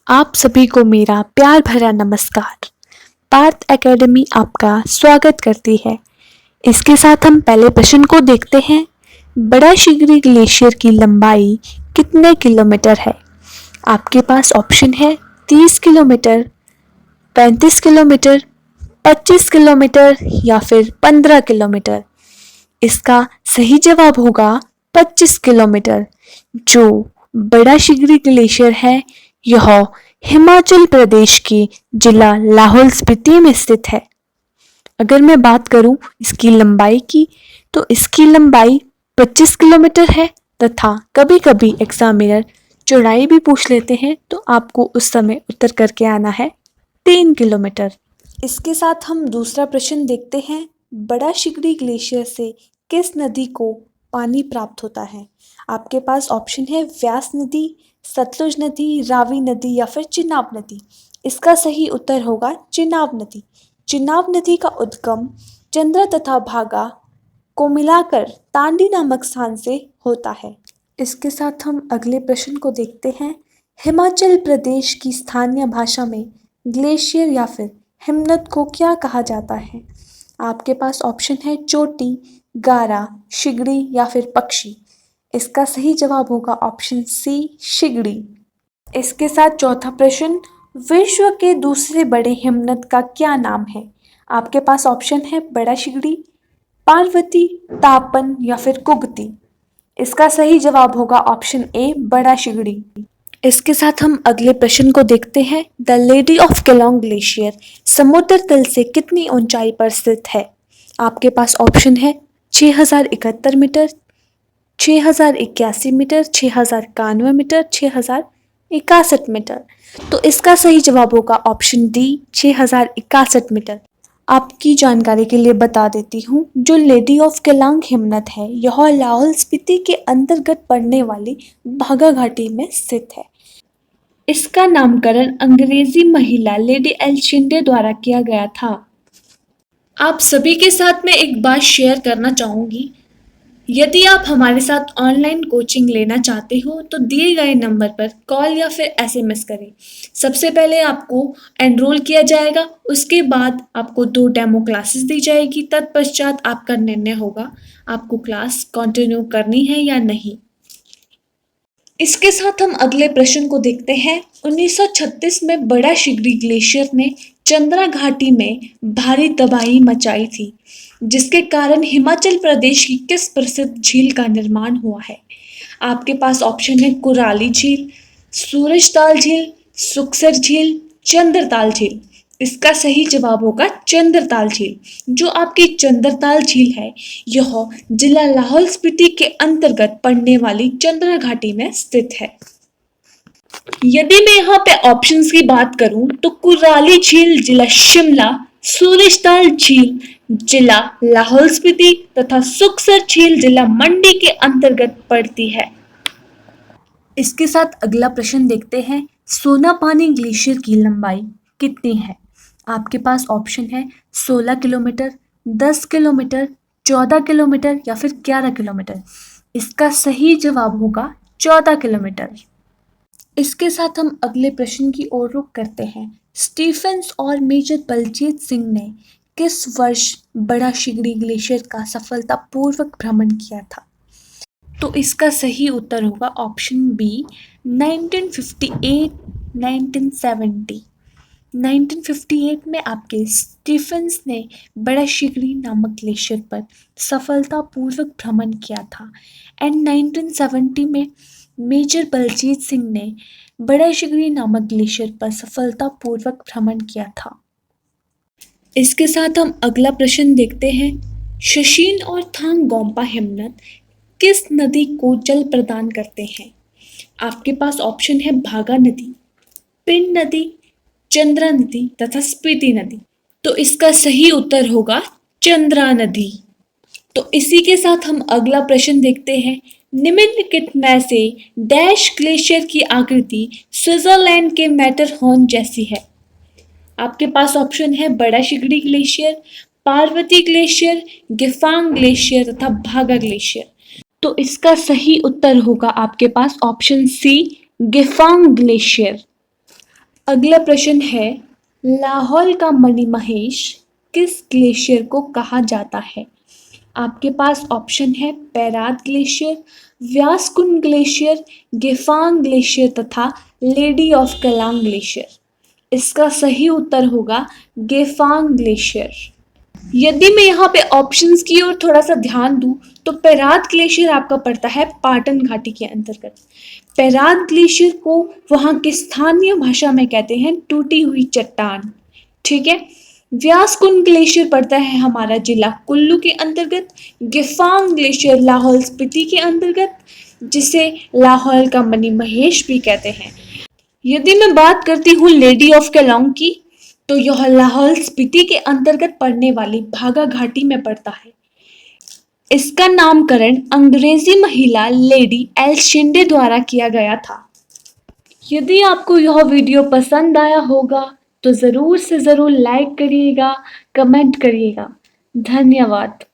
आप सभी को मेरा प्यार भरा नमस्कार। पार्थ एकेडमी आपका स्वागत करती है। इसके साथ हम पहले प्रश्न को देखते हैं। बड़ा शिगरी ग्लेशियर की लंबाई कितने किलोमीटर है? आपके पास ऑप्शन है 30 किलोमीटर, 35 किलोमीटर, 25 किलोमीटर या फिर 15 किलोमीटर। इसका सही जवाब होगा 25 किलोमीटर। जो बड़ा शिगरी ग्लेशियर है यह हिमाचल प्रदेश के जिला लाहौल स्पीति में स्थित है। अगर मैं बात करूं इसकी लंबाई की तो इसकी लंबाई 25 किलोमीटर है तथा कभी कभी एग्जामिनर चौड़ाई भी पूछ लेते हैं तो आपको उस समय उत्तर करके आना है 3 किलोमीटर। इसके साथ हम दूसरा प्रश्न देखते हैं। बड़ा शिगरी ग्लेशियर से किस नदी को पानी प्राप्त होता है? आपके पास ऑप्शन है व्यास नदी, सतलुज नदी, रावी नदी या फिर चिनाब नदी। इसका सही उत्तर होगा चिनाब नदी। चिनाब नदी का उद्गम चंद्र तथा भागा को मिलाकर तांडी नामक स्थान से होता है। इसके साथ हम अगले प्रश्न को देखते हैं। हिमाचल प्रदेश की स्थानीय भाषा में ग्लेशियर या फिर हिमनद को क्या कहा जाता है? आपके पास ऑप्शन है चोटी, गारा, शिगड़ी या फिर पक्षी। इसका सही जवाब होगा ऑप्शन सी, शिगड़ी। इसके साथ चौथा प्रश्न। विश्व के दूसरे बड़े हिमनद का क्या नाम है? आपके पास ऑप्शन है बड़ा शिगड़ी, पार्वती, तापन या फिर कुगती। इसका सही जवाब होगा ऑप्शन ए, बड़ा शिगड़ी। इसके साथ हम अगले प्रश्न को देखते हैं। The lady of Kelong glacier समुद्र तल से कितनी ऊंचाई पर स्थित है? आपके पास ऑप्शन है 6071 मीटर, 6081 मीटर, 6091 मीटर, 6061 मीटर। तो इसका सही जवाब होगा ऑप्शन डी, 6061 मीटर। आपकी जानकारी के लिए बता देती हूँ, जो लेडी ऑफ केलांग हिमनद है यह लाहौल स्पीति के अंतर्गत पड़ने वाली भागा घाटी में स्थित है। इसका नामकरण अंग्रेजी महिला लेडी एल शिंदे द्वारा किया गया था। आप सभी के साथ मैं एक बात शेयर करना चाहूँगी। यदि आप हमारे साथ ऑनलाइन कोचिंग लेना चाहते हो तो दिए गए नंबर पर कॉल या फिर एसएमएस करें। सबसे पहले आपको एनरोल किया जाएगा, उसके बाद आपको 2 डेमो क्लासेस दी जाएगी। तत्पश्चात आपका निर्णय होगा आपको क्लास कंटिन्यू करनी है या नहीं। इसके साथ हम अगले प्रश्न को देखते हैं। 1936 में बड़ा शिगरी ग्लेशियर ने चंद्रा घाटी में भारी तबाही मचाई थी, जिसके कारण हिमाचल प्रदेश की किस प्रसिद्ध झील का निर्माण हुआ है? आपके पास ऑप्शन है कुराली झील, सूरजताल झील, सुक्सर झील, चंद्रताल झील। इसका सही जवाब होगा चंद्रताल झील। जो आपकी चंद्रताल झील है यह जिला लाहौल स्पीति के अंतर्गत पड़ने वाली चंद्रा घाटी में स्थित है। यदि मैं यहाँ पे ऑप्शंस की बात करूं तो कुराली झील जिला शिमला, सूरजताल झील जिला लाहौल स्पीति तथा सुक्सर झील जिला मंडी के अंतर्गत पड़ती है। इसके साथ अगला प्रश्न देखते हैं। सोनापानी ग्लेशियर की लंबाई कितनी है? आपके पास ऑप्शन है 16 किलोमीटर, 10 किलोमीटर, 14 किलोमीटर या फिर 11 किलोमीटर। इसका सही जवाब होगा 14 किलोमीटर। इसके साथ हम अगले प्रश्न की ओर रुख करते हैं। स्टीफेंस और मेजर बलजीत सिंह ने किस वर्ष बड़ा शिगरी ग्लेशियर का सफलतापूर्वक भ्रमण किया था? तो इसका सही उत्तर होगा ऑप्शन बी, 1958, 1970। 1958 में आपके स्टीफेंस ने बड़ा शिगरी नामक ग्लेशियर पर सफलतापूर्वक भ्रमण किया था एंड 1970 में मेजर बलजीत सिंह ने बड़ा शिगरी नामक ग्लेशियर पर सफलतापूर्वक भ्रमण किया था। इसके साथ हम अगला प्रश्न देखते हैं। शशीन और थांग गोम्पा हिमनद किस नदी को जल प्रदान करते हैं? आपके पास ऑप्शन है भागा नदी, पिंड नदी, चंद्रा नदी तथा स्पीति नदी। तो इसका सही उत्तर होगा चंद्रा नदी। तो इसी के साथ हम अगला प्रश्न देखते हैं। निम्नलिखित में से डैश ग्लेशियर की आकृति स्विट्जरलैंड के मैटरहॉर्न जैसी है? आपके पास ऑप्शन है बड़ा शिगरी ग्लेशियर, पार्वती ग्लेशियर, गिफांग ग्लेशियर तथा भागा ग्लेशियर। तो इसका सही उत्तर होगा आपके पास ऑप्शन सी, गिफांग ग्लेशियर। अगला प्रश्न है, लाहौल का मणि महेश किस ग्लेशियर को कहा जाता है? आपके पास ऑप्शन है पैराद ग्लेशियर, व्यासकुंड ग्लेशियर, गेफांग ग्लेशियर तथा लेडी ऑफ कलांग ग्लेशियर। इसका सही उत्तर होगा गेफांग ग्लेशियर। यदि मैं यहाँ पे ऑप्शंस की ओर थोड़ा सा ध्यान दूं तो पैराद ग्लेशियर आपका पड़ता है पाटन घाटी के अंतर्गत। पैराद ग्लेशियर को वहाँ की स्थानीय भाषा में कहते हैं टूटी हुई चट्टान। ठीक है। व्यासकुंड ग्लेशियर पड़ता है हमारा जिला कुल्लू के अंतर्गत। गेफांग ग्लेशियर लाहौल स्पीति के अंतर्गत, जिसे लाहौल का मणि महेश भी कहते हैं। यदि मैं बात करती हूँ लेडी ऑफ केलोंग की, तो यह लाहौल स्पीति के अंतर्गत पड़ने वाली भागा घाटी में पड़ता है। इसका नामकरण अंग्रेजी महिला लेडी एल शिंदे द्वारा किया गया था। यदि आपको यह वीडियो पसंद आया होगा तो ज़रूर से ज़रूर लाइक करिएगा, कमेंट करिएगा। धन्यवाद।